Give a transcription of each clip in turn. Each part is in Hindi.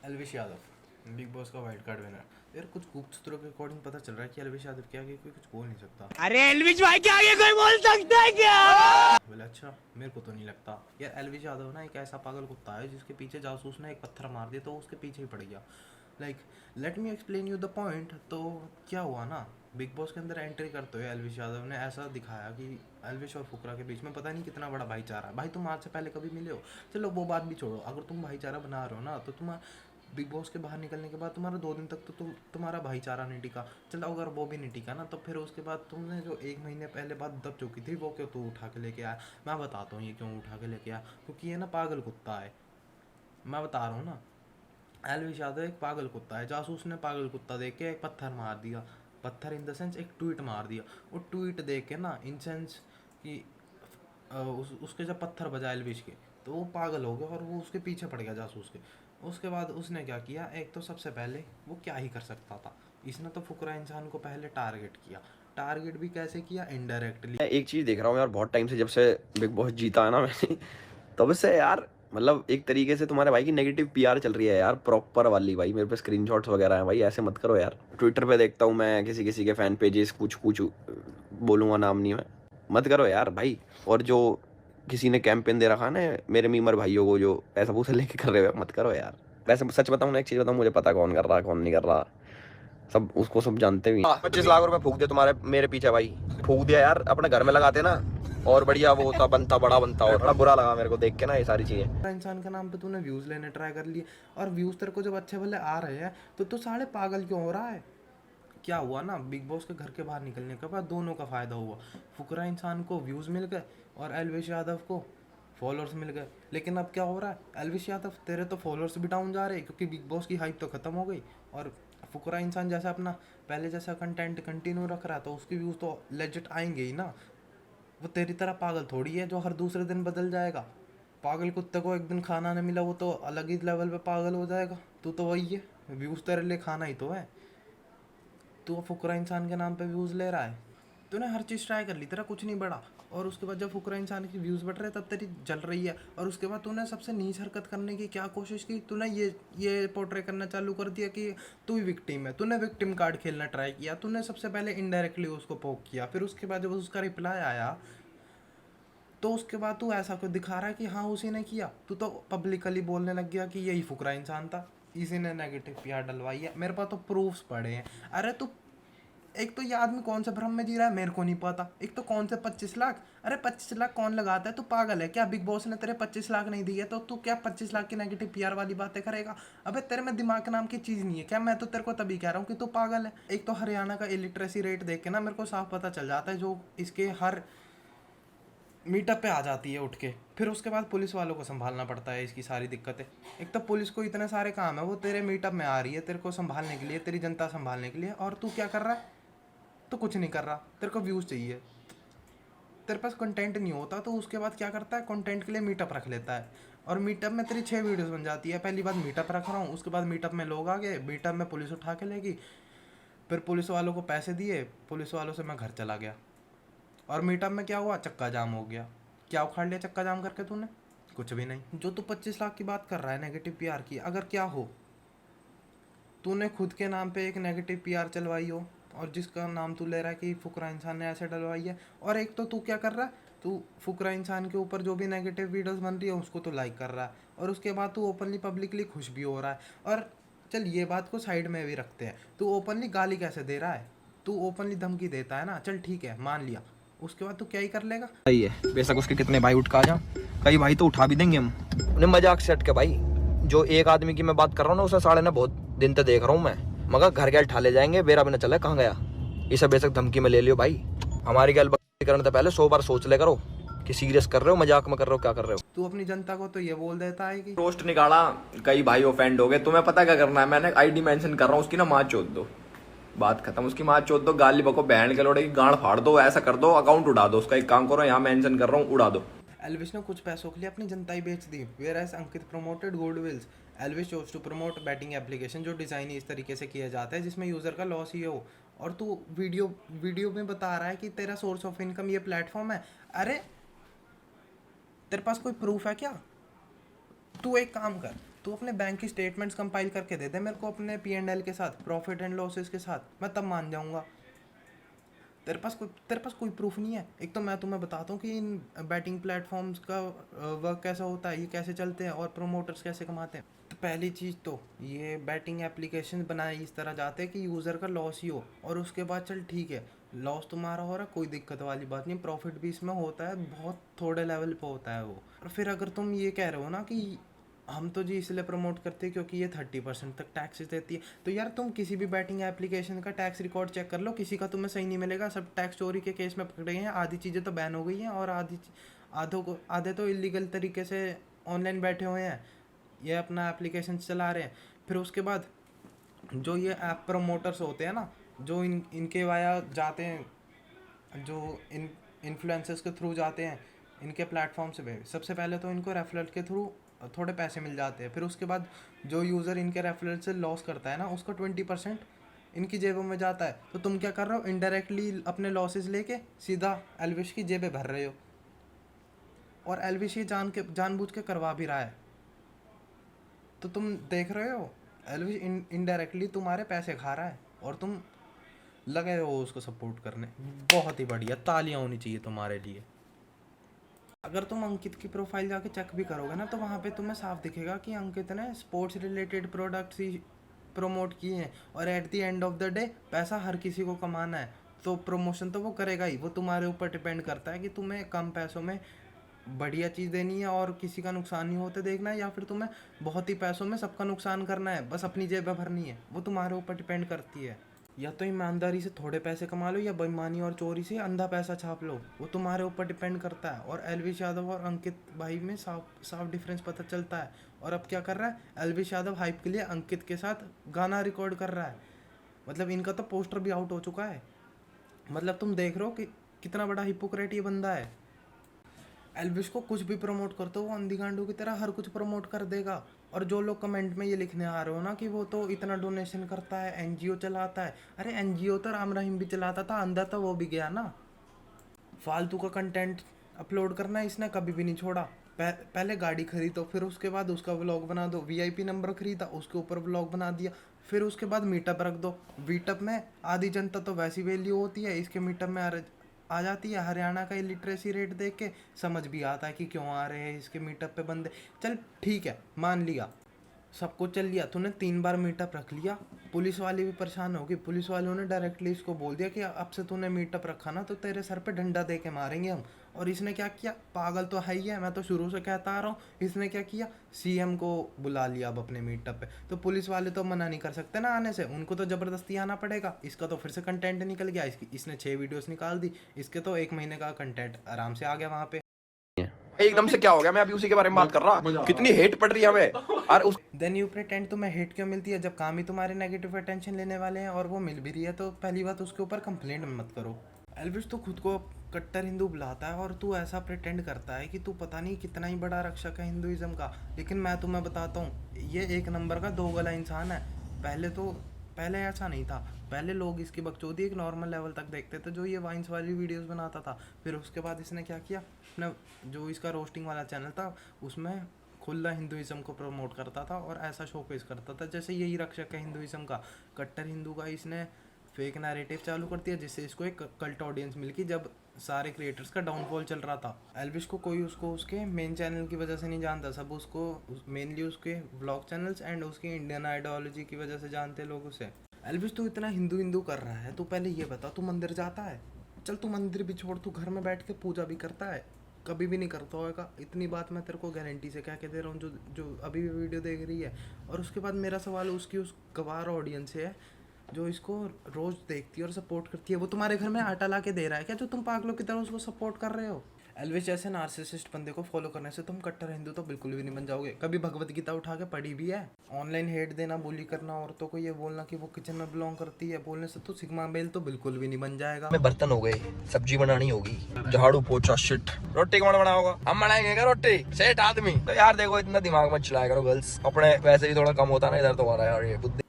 एल्विश यादव बिग बॉस का वाइल्ड कार्ड विनर। यार कुछ गुप्त सूत्रों के अकॉर्डिंग पता चल रहा है कि एल्विश यादव के आगे कोई कुछ बोल नहीं सकता। अरे एल्विश भाई के आगे कोई बोल सकता है क्या? बोले अच्छा, मेरे को तो नहीं लगता। यार एल्विश यादव ना एक ऐसा पागल कुत्ता है जिसके पीछे जासूस ने एक पत्थर मार दिया तो उसके पीछे ही पड़ गया। Like let me explain you the point. तो क्या हुआ ना, बिग बॉस के अंदर एंट्री करते हुए एल्विश यादव ने ऐसा दिखाया कि एल्विश और फुकरा के बीच में पता नहीं कितना बड़ा भाईचारा है। भाई तुम आज से पहले कभी मिले हो? चलो वो बात भी छोड़ो, अगर तुम भाईचारा बना रहे हो ना तो तुम बिग बॉस के बाहर निकलने के बाद तुम्हारा 2 दिन तक तो तुम्हारा भाईचारा नहीं टिका। चलो अगर वो भी नहीं टिका ना तो फिर उसके बाद तुमने जो 1 महीने पहले बात दब चुकी थी वो क्यों तू उठा के लेके आया? मैं बताता हूँ ये क्यों उठा के लेके आया, क्योंकि ये ना पागल कुत्ता है। मैं बता रहा हूँ ना, एल्विश यादव एक पागल कुत्ता है। जासूस ने पागल कुत्ता देख के एक पत्थर मार दिया। पत्थर इन द सेंस एक ट्वीट मार दिया। वो ट्वीट देख के ना इन सेंस कि उसके जब पत्थर बजा एल्विश के तो वो पागल हो गया और वो उसके पीछे पड़ गया जासूस के। उसके बाद उसने क्या किया, एक तो सबसे पहले वो क्या ही कर सकता था, इसने तो फुकरा इंसान को पहले टारगेट किया। टारगेट भी कैसे किया? इनडायरेक्टली। मैं एक चीज देख रहा हूँ यार, बहुत टाइम से जब से बिग बॉस जीता है ना मैंने, तब से यार मतलब एक तरीके से तुम्हारे भाई की नेगेटिव पीआर चल रही है यार, प्रॉपर वाली। भाई मेरे पे स्क्रीनशॉट्स वगैरह हैं भाई, ऐसे मत करो यार। ट्विटर पे देखता हूँ मैं किसी किसी के फैन पेजेस, कुछ कुछ बोलूँगा नाम नहीं मैं, मत करो यार भाई। और जो किसी ने कैंपेन दे रखा है ना मेरे मीमर भाइयों को, जो पैसा पूसा लेके कर रहे हो, मत करो यार। वैसे सच बताऊँ ना, एक चीज़ बताऊँ, मुझे पता कौन कर रहा है कौन नहीं कर रहा, सब उसको सब जानते भी। 25 लाख रुपए फूक दिया तुम्हारे मेरे पीछे भाई, फूक दिया यार। अपने घर में लगाते ना और बढ़िया वो होता, बनता बड़ा बनता। और बड़ा बुरा लगा मेरे को देख के ना ये सारी चीजें। इंसान के नाम पे तूने व्यूज लेने ट्राई कर लिए और व्यूज तेरे को जब अच्छे भले आ रहे हैं तो तू साले पागल क्यों हो रहा है? क्या हुआ ना, बिग बॉस के घर के बाहर निकलने के बाद दोनों का फायदा हुआ। फुकरा इंसान को व्यूज मिल गए और एल्विश यादव को फॉलोअर्स मिल गए। लेकिन अब क्या हो रहा है, एल्विश यादव तेरे तो फॉलोअर्स भी डाउन जा रहे हैं क्योंकि बिग बॉस की हाइप तो खत्म हो गई। और फुकरा इंसान जैसा अपना पहले जैसा कंटेंट कंटिन्यू रख रहा है तो उसके व्यूज तो लेजिट आएंगे ही ना। वो तेरी तरह पागल थोड़ी है जो हर दूसरे दिन बदल जाएगा। पागल कुत्ते को एक दिन खाना नहीं मिला वो तो अलग ही लेवल पे पागल हो जाएगा। तू तो वही है, व्यूज तेरे लिए खाना ही तो है। तू फुकरा इंसान के नाम पे व्यूज़ ले रहा है। तूने हर चीज़ ट्राई कर ली, तेरा कुछ नहीं बढ़ा। और उसके बाद जब फुकरा इंसान की व्यूज़ बढ़ रहे तब तेरी जल रही है। और उसके बाद तूने सबसे नीच हरकत करने की क्या कोशिश की, तूने ये पोर्ट्रे करना चालू कर दिया कि तू ही विक्टिम है। तूने विक्टिम कार्ड खेलना ट्राई किया। तूने सबसे पहले इनडायरेक्टली उसको पोक किया, फिर उसके बाद जब उसका रिप्लाई आया तो उसके बाद तू ऐसा कुछ दिखा रहा है कि हाँ उसी ने किया। तू तो पब्लिकली बोलने लग गया कि यही फुकरा इंसान था, इसी ने नेगेटिव पीआर डलवाई है। मेरे पास तो प्रूफ्स पड़े हैं। अरे तू, एक तो ये आदमी कौन से भ्रम में जी रहा है मेरे को नहीं पता। एक तो कौन से 25 लाख, अरे 25 लाख कौन लगाता है? तू पागल है क्या? बिग बॉस ने तेरे 25 लाख नहीं दिए तो तू क्या 25 लाख की नेगेटिव पीआर वाली बातें करेगा? अबे तेरे में दिमाग नाम की चीज़ नहीं है क्या? मैं तो तेरे को तभी कह रहा हूँ कि तू पागल है। एक तो हरियाणा का इलिटरेसी रेट देख के ना मेरे को साफ पता चल जाता है, जो इसके हर मीटअप पे आ जाती है उठ के। फिर उसके बाद पुलिस वालों को संभालना पड़ता है इसकी सारी दिक्कतें। एक तो पुलिस को इतने सारे काम है, वो तेरे मीटअप में आ रही है तेरे को संभालने के लिए, तेरी जनता संभालने के लिए, और तू क्या कर रहा है? तो कुछ नहीं कर रहा। तेरे को व्यूज़ चाहिए, तेरे पास कंटेंट नहीं होता तो उसके बाद क्या करता है, कंटेंट के लिए मीटअप रख लेता है। और मीटअप में तेरी 6 वीडियोस बन जाती है। पहली बात मीटअप रख रहा हूँ, उसके बाद मीटअप में लोग आ गए, मीटअप में पुलिस उठा के लेगी, फिर पुलिस वालों को पैसे दिए, पुलिस वालों से मैं घर चला गया। और मीटअप में क्या हुआ, चक्का जाम हो गया। क्या उखाड़ लिया चक्का जाम करके तूने? कुछ भी नहीं। जो तू 25 लाख की बात कर रहा है नेगेटिव पीआर की, अगर क्या हो तूने खुद के नाम पे एक नेगेटिव पीआर चलवाई हो और जिसका नाम तू ले रहा है कि फुकरा इंसान ने ऐसे डलवाई है, और एक तो तू क्या कर रहा है, तू फुकरा इंसान के ऊपर जो भी नेगेटिव वीडियोस बन रही है उसको तो लाइक कर रहा है, और उसके बाद तू ओपनली पब्लिकली खुश भी हो रहा है। और चल ये बात को साइड में भी रखते हैं, तू ओपनली गाली कैसे दे रहा है? तू ओपनली धमकी देता है ना, चल ठीक है मान लिया। उसके बाद तू क्या ही कर लेगा? सही है, बेशक उसके कितने भाई उठ के आ जा, कई भाई तो उठा भी देंगे हम उन्हें मजाक से हट के। भाई जो एक आदमी की मैं बात कर रहा हूँ ना, उसे साले ने बहुत दिन तक देख रहा हूँ मैं, मगर घर गैल ठा ले जाएंगे, बेरा भी न चला कहाँ गया। इसे बेशक धमकी में ले लियो भाई, हमारी गैल करने से पहले 100 बार सोच ले करो कि सीरियस कर रहे हो, मजाक में कर रहे हो, क्या कर रहे हो। तू अपनी जनता को तो ये बोल देता है कि पोस्ट निकाला, कई भाई ऑफेंड हो गए। तुम्हें पता क्या करना है, मैंने आईडी मेंशन कर रहा हूँ उसकी ना माँ चोद दो, बात खत्म। उसकी माँ चोद दो, गाली बको, बहन के लोड़े की गांड फाड़ दो, ऐसा कर दो, अकाउंट उड़ा दो उसका। एक काम करो, यहाँ मेंशन कर रहा हूँ, उड़ा दो। एल्विश ने कुछ पैसों के लिए अपनी जनता ही बेच दी। Where as Ankit promoted goodwills, Elvish chose to promote betting application जो डिज़ाइन इस तरीके से किया जाता है जिसमें यूज़र का लॉस ही हो। और तू वीडियो में बता रहा है कि तेरा सोर्स ऑफ इनकम ये प्लेटफॉर्म है। अरे तेरे पास कोई प्रूफ है क्या? तू एक काम कर, तू अपने बैंक की स्टेटमेंट्स कंपाइल करके दे दे मेरे को अपने P&L के साथ, प्रॉफिट एंड लॉसेस के साथ, मैं तब मान जाऊंगा। तेरे पास कोई प्रूफ नहीं है। एक तो मैं तुम्हें बताता हूँ कि इन बैटिंग प्लेटफॉर्म्स का वर्क कैसा होता है, ये कैसे चलते हैं और प्रोमोटर्स कैसे कमाते हैं। तो पहली चीज़ तो ये बैटिंग एप्लीकेशन बनाए इस तरह जाते हैं कि यूज़र का लॉस ही हो, और उसके बाद चल ठीक है लॉस तुम्हारा हो रहा, कोई दिक्कत वाली बात नहीं, प्रॉफिट भी इसमें होता है, बहुत थोड़े लेवल पे होता है वो। और फिर अगर तुम ये कह रहे हो ना कि हम तो जी इसलिए प्रमोट करते हैं क्योंकि ये 30% तक टैक्सेस देती है, तो यार तुम किसी भी बैटिंग एप्लीकेशन का टैक्स रिकॉर्ड चेक कर लो, किसी का तुम्हें सही नहीं मिलेगा। सब टैक्स चोरी के केस में पकड़े गए हैं, आधी चीज़ें तो बैन हो गई हैं और आधे तो इलीगल तरीके से ऑनलाइन बैठे हुए हैं, ये अपना एप्लीकेशन चला रहे हैं। फिर उसके बाद जो ये ऐप प्रमोटर्स होते हैं ना, जो इनके वाया जाते हैं, जो इन्फ्लुएंसर्स के थ्रू जाते हैं इनके प्लेटफॉर्म से पे, सबसे पहले तो इनको रेफरल के थ्रू थोड़े पैसे मिल जाते हैं। फिर उसके बाद जो यूज़र इनके रेफरल से लॉस करता है ना, उसका 20% इनकी जेबों में जाता है। तो तुम क्या कर रहे हो, इनडायरेक्टली अपने लॉसेस लेके सीधा एल्विश की जेबें भर रहे हो, और एल्विश ये जानबूझ के करवा भी रहा है। तो तुम देख रहे हो एल्विश इनडायरेक्टली तुम्हारे पैसे खा रहा है और तुम लगे हो उसको सपोर्ट करने। बहुत ही बढ़िया, तालियां होनी चाहिए तुम्हारे लिए। अगर तुम अंकित की प्रोफाइल जाके चेक भी करोगे ना, तो वहाँ पे तुम्हें साफ दिखेगा कि अंकित ने स्पोर्ट्स रिलेटेड प्रोडक्ट्स ही प्रमोट किए हैं, और at the end of the day पैसा हर किसी को कमाना है, तो प्रमोशन तो वो करेगा ही। वो तुम्हारे ऊपर डिपेंड करता है कि तुम्हें कम पैसों में बढ़िया चीज़ देनी है और किसी का नुकसान नहीं होते देखना है, या फिर तुम्हें बहुत ही पैसों में सबका नुकसान करना है, बस अपनी जेब भरनी है। वो तुम्हारे ऊपर डिपेंड करती है। या तो ईमानदारी से थोड़े पैसे कमा लो, या बेईमानी और चोरी से अंधा पैसा छाप लो, वो तुम्हारे ऊपर डिपेंड करता है। और एल्विश यादव और अंकित भाई में साफ साफ डिफरेंस पता चलता है। और अब क्या कर रहा है, एल्विश यादव हाइप के लिए अंकित के साथ गाना रिकॉर्ड कर रहा है, मतलब इनका तो पोस्टर भी आउट हो चुका है। मतलब तुम देख रहे हो कि कितना बड़ा हिपोक्रेट ये बंदा है। एल्विश को कुछ भी प्रमोट करते हो वो अंधी गांडू की तरह हर कुछ प्रमोट कर देगा। और जो लोग कमेंट में ये लिखने आ रहे हो ना कि वो तो इतना डोनेशन करता है, एनजीओ चलाता है, अरे एनजीओ तो राम रहीम भी चलाता था, अंधा तो वो भी गया ना। फालतू का कंटेंट अपलोड करना इसने कभी भी नहीं छोड़ा। पहले गाड़ी खरीदो, फिर उसके बाद उसका व्लॉग बना दो, वीआईपी नंबर खरीदा उसके ऊपर व्लॉग बना दिया, फिर उसके बाद मीटअप रख दो। मीटअप में आधी जनता तो वैसी वैल्यू होती है, इसके मीटअप में आ जाती है। हरियाणा का इलिटरेसी रेट देख के समझ भी आता है कि क्यों आ रहे हैं इसके मीटअप पे बंदे। चल ठीक है, मान लिया, सब कुछ चल लिया, तूने 3 बार मीटअप रख लिया, पुलिस वाली भी परेशान होगी। पुलिस वालों ने डायरेक्टली इसको बोल दिया कि अब से तूने मीटअप रखा ना तो तेरे सर पे डंडा दे के मारेंगे हम। और इसने क्या किया, पागल तो है ही है, मैं तो शुरू से कहता आ रहा हूँ। इसने क्या किया, सीएम को बुला लिया अब अपने मीटअप पे। तो पुलिस वाले तो मना नहीं कर सकते ना आने से, उनको तो ज़बरदस्ती आना पड़ेगा। इसका तो फिर से कंटेंट निकल गया, इसने 6 वीडियोस निकाल दी, इसके तो 1 महीने का कंटेंट आराम से आ गया वहाँ पे। एकदम से क्या हो गया, मैं अभी उसी के बारे में बात कर रहा, कितनी हेट पड़ रही है हमें। और उस देन यू प्रिटेंड, तुम्हें हेट क्यों मिलती है जब काम ही तुम्हारे नेगेटिव अटेंशन लेने वाले हैं, और वो मिल भी रही है। तो पहली बात उसके ऊपर कंप्लेंट मत करो। एल्विश तो खुद को कट्टर हिंदू बुलाता है, और तू ऐसा प्रिटेंड करता है कि तू पता नहीं कितना ही बड़ा रक्षक है हिंदुइज्म का। लेकिन मैं तुम्हें बताता हूँ, ये एक नंबर का दोगला इंसान है। पहले ऐसा नहीं था। पहले लोग इसकी बकचोदी एक नॉर्मल लेवल तक देखते थे, जो ये वाइन्स वाली वीडियोस बनाता था। फिर उसके बाद इसने क्या किया, अपना जो इसका रोस्टिंग वाला चैनल था उसमें खुला हिंदुइज्म को प्रमोट करता था और ऐसा शोकेस करता था जैसे यही रक्षक है हिंदुइज्म का, कट्टर हिंदू का। इसने फेक नैरेटिव चालू कर दिया जिससे इसको एक कल्ट ऑडियंस मिल गई जब सारे क्रिएटर्स का डाउनफॉल चल रहा था। एल्विश को कोई उसको उसके मेन चैनल की वजह से नहीं जानता, सब उसको मेनली उसके व्लॉग चैनल्स एंड उसकी इंडियन आइडियोलॉजी की वजह से जानते लोग उसे। एल्विश तू इतना हिंदू हिंदू कर रहा है, तू पहले ये बता, तू मंदिर जाता है? चल तू मंदिर भी छोड़, तू घर में बैठ के पूजा भी करता है? कभी भी नहीं करता होगा। इतनी बात मैं तेरे को गारंटी से कह के दे रहा हूँ, जो अभी भी वीडियो देख रही है। और उसके बाद मेरा सवाल उसकी उस गवार ऑडियंस से है जो इसको रोज़ देखती है और सपोर्ट करती है। वो तुम्हारे घर में आटा ला के दे रहा है क्या, जो तुम पागलों की तरह उसको सपोर्ट कर रहे हो? एल्विश जैसे नार्सिसिस्ट बंदे को फॉलो करने से तुम कट्टर हिंदू तो बिल्कुल भी नहीं बन जाओगे। कभी भगवत गीता उठा के पढ़ी भी है? ऑनलाइन हेट देना, बुली करना, औरतों को ये बोलना कि वो किचन में बिलोंग करती है, बोलने से तो सिग्मा मेल तो बिल्कुल भी नहीं बन जाएगा। में बर्तन हो गए, सब्जी बनानी होगी, झाड़ू पोछा, शिट, रोटी कौन बनाओगा? हम बनाएंगे क्या रोटी? सेठ आदमी। तो यार देखो, इतना दिमाग मत चलाया करो गर्ल्स, अपने वैसे भी थोड़ा कम होता ना इधर तुम्हारा यार ये बुद्धि।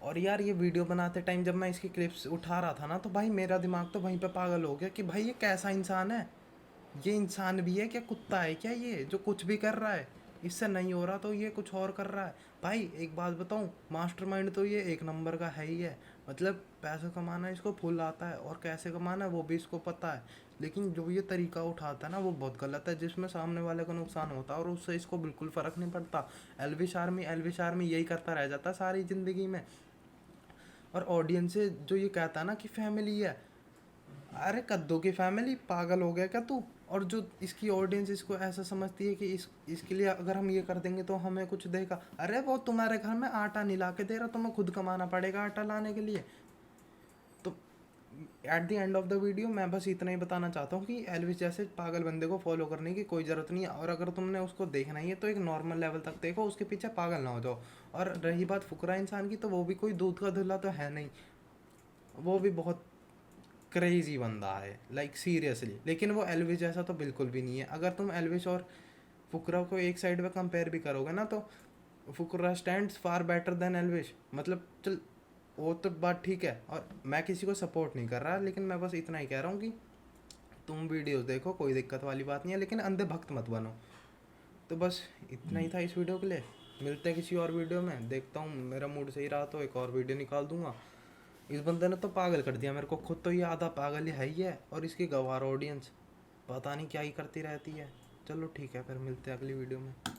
और यार ये वीडियो बनाते टाइम जब मैं इसकी क्लिप्स उठा रहा था ना, तो भाई मेरा दिमाग तो वहीं पे पागल हो गया कि भाई ये कैसा इंसान है। ये इंसान भी है क्या, कुत्ता है क्या ये जो कुछ भी कर रहा है? इससे नहीं हो रहा तो ये कुछ और कर रहा है। भाई एक बात बताऊँ, मास्टरमाइंड तो ये एक नंबर का है ही है। मतलब पैसा कमाना इसको फुल आता है और कैसे कमाना है वो भी इसको पता है, लेकिन जो ये तरीका उठाता है ना वो बहुत गलत है, जिसमें सामने वाले को नुकसान होता है और उससे इसको बिल्कुल फ़र्क नहीं पड़ता। एल्विश आर्मी यही करता रह जाता है सारी ज़िंदगी में। और ऑडियंस से जो ये कहता है ना कि फैमिली है, अरे कद्दू की फैमिली, पागल हो गया क्या तू? और जो इसकी ऑडियंस इसको ऐसा समझती है कि इसके लिए अगर हम ये कर देंगे तो हमें कुछ देगा। अरे वो तुम्हारे घर में आटा नहीं ला के दे रहा, तुम्हें खुद कमाना पड़ेगा आटा लाने के लिए। तो at the end of the video मैं बस इतना ही बताना चाहता हूँ कि एल्विस जैसे पागल बंदे को फॉलो करने की कोई ज़रूरत नहीं है, और अगर तुमने उसको देखना ही है तो एक नॉर्मल लेवल तक देखो, उसके पीछे पागल ना हो जाओ। और रही बात फुकरा इंसान की, तो वो भी कोई दूध का धुला तो है नहीं, वो भी बहुत क्रेजी बंदा है, लाइक सीरियसली। लेकिन वो एल्विस जैसा तो बिल्कुल भी नहीं है। अगर तुम एल्विस और फुकरा को एक साइड पे कंपेयर भी करोगे ना, तो Fukra stands for better than Elvish. मतलब चल वो तो बात ठीक है, और मैं किसी को सपोर्ट नहीं कर रहा, लेकिन मैं बस इतना ही कह रहा हूँ कि तुम वीडियोस देखो, कोई दिक्कत वाली बात नहीं है, लेकिन अंधे भक्त मत बनो। तो बस इतना ही था इस वीडियो के लिए। मिलते हैं किसी और वीडियो में, देखता हूँ मेरा मूड सही रहा तो एक और वीडियो निकाल दूंगा। इस बंदे ने तो पागल कर दिया मेरे को, खुद तो ये आधा पागल है ही है, और इसकी गवार ऑडियंस पता नहीं क्या ही करती रहती है। चलो ठीक है, फिर मिलते हैं अगली वीडियो में।